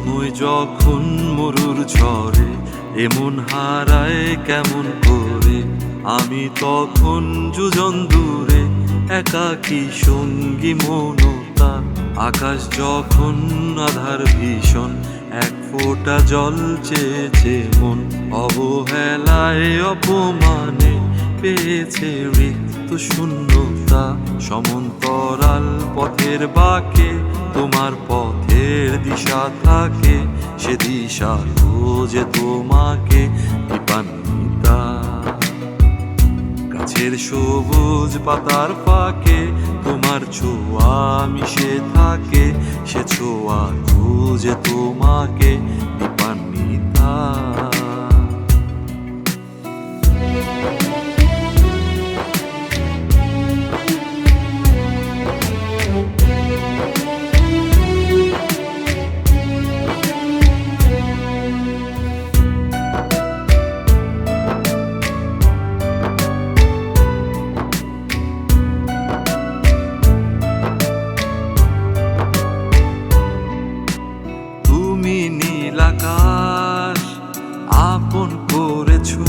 সময় যখন মরুর ঝড়ে এমন হারায় কেমন করে, আমি তখন যোজন দূরে একাকী সঙ্গী মনতা। আকাশ যখন আধার ভীষণ এক ফোঁটা জল চেয়েছে মন, অবহেলায় অপমানে পেয়েছে রিক্ত শূন্যতা। সমান্তরাল পথের বাঁকে তোমার পথের দিশা থাকে, সে দিশা খোঁজে তোমাকে দীপান্বিতা। গাছের সবুজ পাতার ফাঁকে তোমার ছোঁয়া মিশে থাকে, সে ছোঁয়া খোঁজে তোমাকে দীপান্বিতা। নীল আকাশ আপন করেছো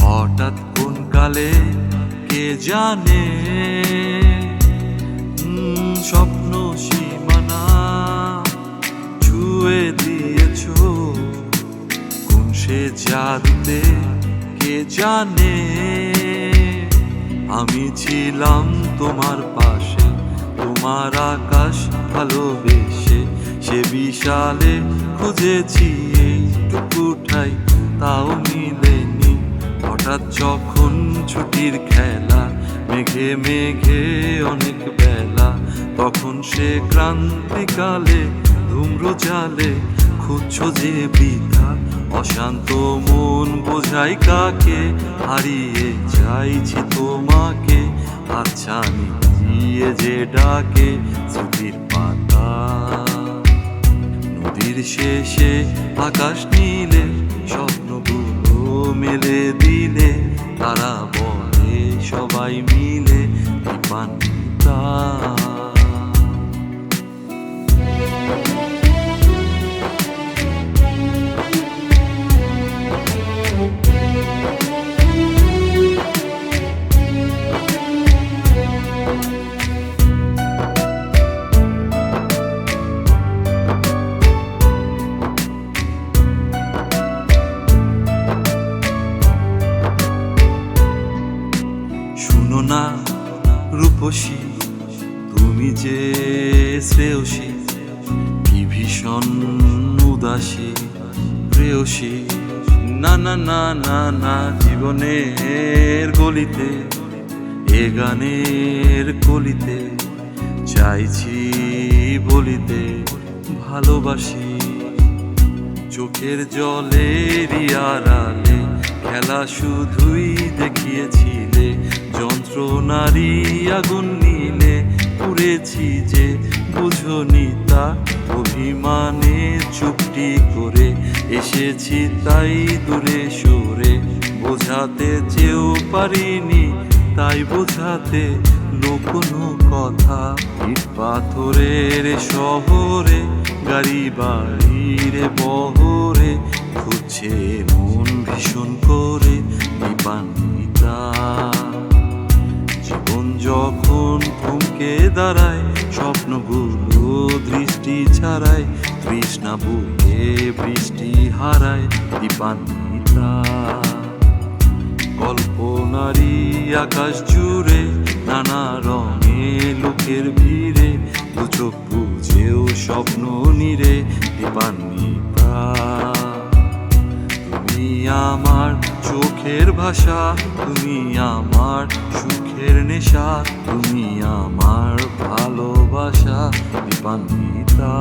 হঠাৎ কোন কালে কে জানে, স্বপ্ন সীমানা ছুঁয়ে দিয়েছো কোন সে জাদুতে কে জানে। আমি ছিলাম তোমার পাশে, তোমার আকাশ ভালোবেসে, সে বিশালে খুঁজেছি এইটুকু ঠাই তাও মিলেনি। হঠাৎ যখন ছুটির খেলা মেঘে মেঘে অনেক বেলা, তখন সে ক্রান্তিকালে ধূম্র জালে খুঁজছো যে বৃথা। অশান্ত মন বোঝাই কাকে, হারিয়ে চাইছি তোমাকে হাতছানি দিয়ে যে ডাকে স্মৃতির পাতা। নদীর শেষে আকাশ নীলে স্বপ্নগুলো মেলে দিলে, তারা বলে সবাই মিলে দীপান্বিতা। শুনো না রূপসী, তুমি যে শ্রেয়সী, কি ভীষণ উদাসী প্রেয়সী। না না না না না, জীবনের গলিতে এ গানের কলিতে চাইছি বলিতে ভালোবাসি। চোখের জলের আড়ালে খেলা শুধুই দেখিয়েছিলে, যন্ত্রণারই আগুন নীলে পুড়েছি যে বুঝনি তা। অভিমানে চুপটি করে এসেছি তাই দূরে সরে, বোঝাতে চেয়েও পারিনি তাই বোঝাতে কোনো কথা। ইট পাথরের শহরে গাড়ি বাড়ির বহরে খুঁজছে মন ভীষণ করে দীপান্বিতা। জীবন যখন থমকে দাঁড়ায়, স্বপ্নগুলো দৃষ্টি ছাড়ায়, তৃষ্ণা বুকে বৃষ্টি হারায় দীপান্বিতা। কল্পনারই আকাশ জুড়ে নানা রঙে লোকের ভিড়ে, দু চোখ বুঝেও স্বপ্ন নিরে দীপান্বিতা। তুমি আমার চোখের ভাষা, তুমি আমার সুখের নেশা, তুমি আমার ভালোবাসা দীপান্বিতা।